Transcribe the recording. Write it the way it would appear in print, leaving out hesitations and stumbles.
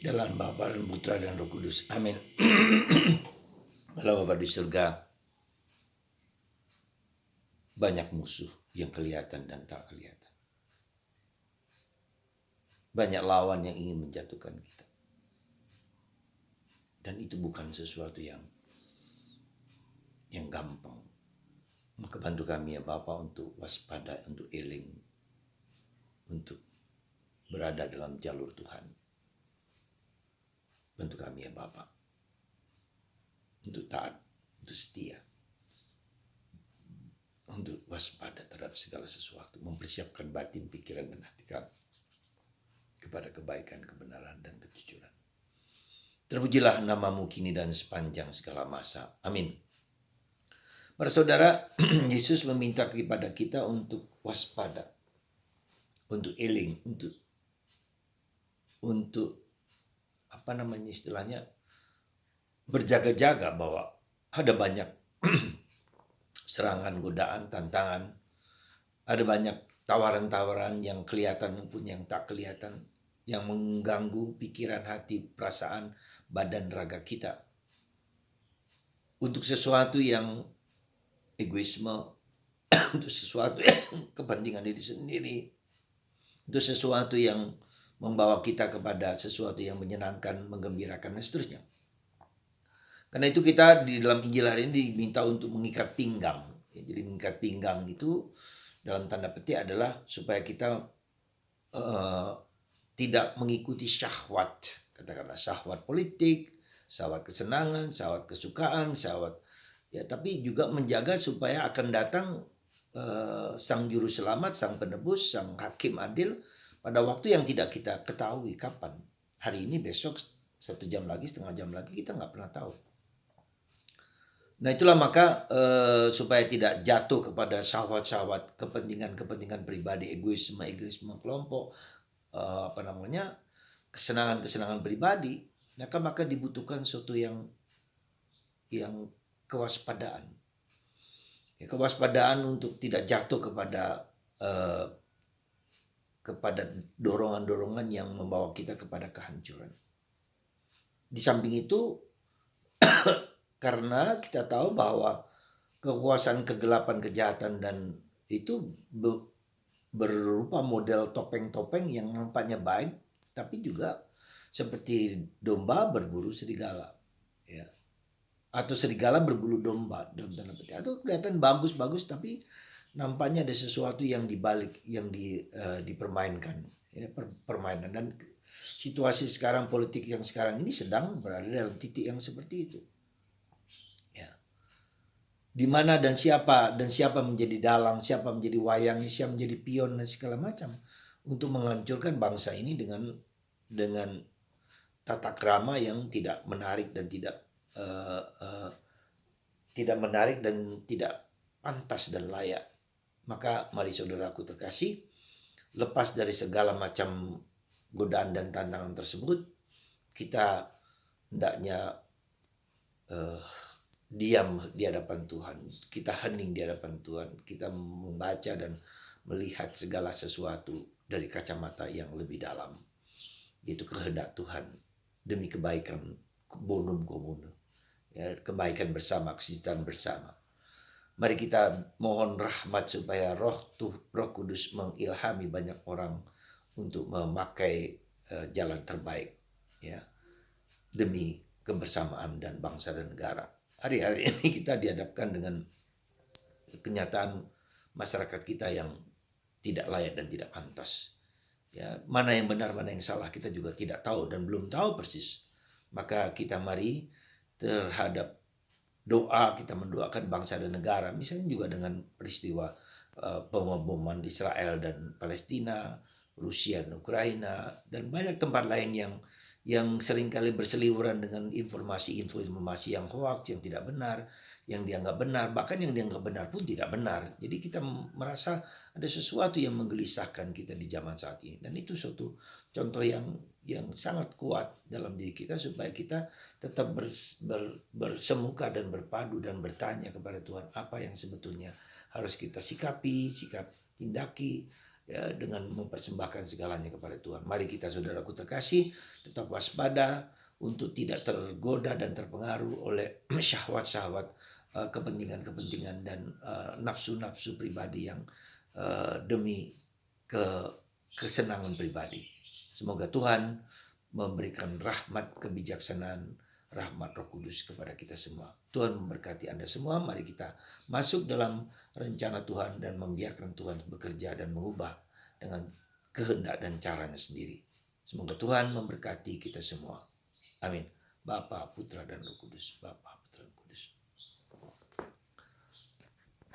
Dalam Bapa dan Putra dan Roh Kudus. Amin. Kalau Bapa di surga, banyak musuh yang kelihatan dan tak kelihatan. Banyak lawan yang ingin menjatuhkan kita. Dan itu bukan sesuatu yang gampang. Maka bantu kami ya Bapa untuk waspada, untuk eling, untuk berada dalam jalur Tuhan. Bantu kami ya Bapa untuk taat, untuk setia, untuk waspada terhadap segala sesuatu, mempersiapkan batin, pikiran, dan hati kami kepada kebaikan, kebenaran, dan kejujuran. Terpujilah namamu kini dan sepanjang segala masa. Amin. Para saudara, Yesus meminta kepada kita untuk waspada, untuk eling, untuk istilahnya berjaga-jaga bahwa ada banyak serangan, godaan, tantangan, ada banyak tawaran-tawaran yang kelihatan maupun yang tak kelihatan, yang mengganggu pikiran, hati, perasaan, badan, raga kita. Untuk sesuatu yang egoisme, untuk sesuatu yang kepentingan diri sendiri, untuk sesuatu yang membawa kita kepada sesuatu yang menyenangkan, menggembirakan, dan seterusnya. Karena itu kita di dalam Injil hari ini diminta untuk mengikat pinggang. Jadi mengikat pinggang itu dalam tanda petik adalah supaya kita tidak mengikuti syahwat. Katakanlah syahwat politik, syahwat kesenangan, syahwat kesukaan, syahwat tapi juga menjaga supaya akan datang sang juru selamat, sang penebus, sang hakim adil pada waktu yang tidak kita ketahui kapan. Hari ini, besok, 1 jam lagi, setengah jam lagi, kita nggak pernah tahu. Nah itulah maka supaya tidak jatuh kepada syahwat-syahwat, kepentingan-kepentingan pribadi, egoisme kelompok, kesenangan-kesenangan pribadi, maka dibutuhkan suatu yang kewaspadaan. Kewaspadaan untuk tidak jatuh kepada dorongan-dorongan yang membawa kita kepada kehancuran. Di samping itu, karena kita tahu bahwa kekuasaan kegelapan, kejahatan, dan itu berupa model topeng-topeng yang nampaknya baik, tapi juga seperti domba berburu serigala, ya. Atau serigala berbulu domba dalam tanda petik. Atau kelihatan bagus-bagus tapi nampaknya ada sesuatu yang dibalik, yang dipermainkan, ya, permainan. Dan situasi sekarang, politik yang sekarang ini sedang berada dalam titik yang seperti itu. Ya. Di mana dan siapa menjadi dalang, siapa menjadi wayangnya, siapa menjadi pion dan segala macam untuk menghancurkan bangsa ini dengan tata krama yang tidak menarik dan tidak menarik dan tidak pantas dan layak. Maka mari saudaraku terkasih, lepas dari segala macam godaan dan tantangan tersebut, kita hendaknya diam di hadapan Tuhan, kita hening di hadapan Tuhan, kita membaca dan melihat segala sesuatu dari kacamata yang lebih dalam, yaitu kehendak Tuhan demi kebaikan bonum comune, ya, kebaikan bersama, kesejahteraan bersama. Mari kita mohon rahmat supaya Roh Kudus mengilhami banyak orang untuk memakai jalan terbaik, ya, demi kebersamaan dan bangsa dan negara. Hari-hari ini kita dihadapkan dengan kenyataan masyarakat kita yang tidak layak dan tidak pantas. Ya, mana yang benar, mana yang salah kita juga tidak tahu dan belum tahu persis. Maka kita mari terhadap doa, kita mendoakan bangsa dan negara, misalnya juga dengan peristiwa pengeboman Israel dan Palestina, Rusia dan Ukraina, dan banyak tempat lain yang seringkali berseliweran dengan informasi yang hoax, yang tidak benar, yang dianggap benar, bahkan yang dianggap benar pun tidak benar. Jadi kita merasa ada sesuatu yang menggelisahkan kita di zaman saat ini, dan itu suatu contoh yang sangat kuat dalam diri kita supaya kita tetap bersemuka dan berpadu dan bertanya kepada Tuhan apa yang sebetulnya harus kita tindaki ya, dengan mempersembahkan segalanya kepada Tuhan. Mari kita saudaraku terkasih tetap waspada untuk tidak tergoda dan terpengaruh oleh syahwat-syahwat, kepentingan-kepentingan dan nafsu-nafsu pribadi yang demi kesenangan pribadi. Semoga Tuhan memberikan rahmat kebijaksanaan, rahmat Roh Kudus kepada kita semua. Tuhan memberkati Anda semua. Mari kita masuk dalam rencana Tuhan dan membiarkan Tuhan bekerja dan mengubah dengan kehendak dan caranya sendiri. Semoga Tuhan memberkati kita semua. Amin. Bapa, Putra, dan Roh Kudus. Bapa, Putra, dan Roh Kudus.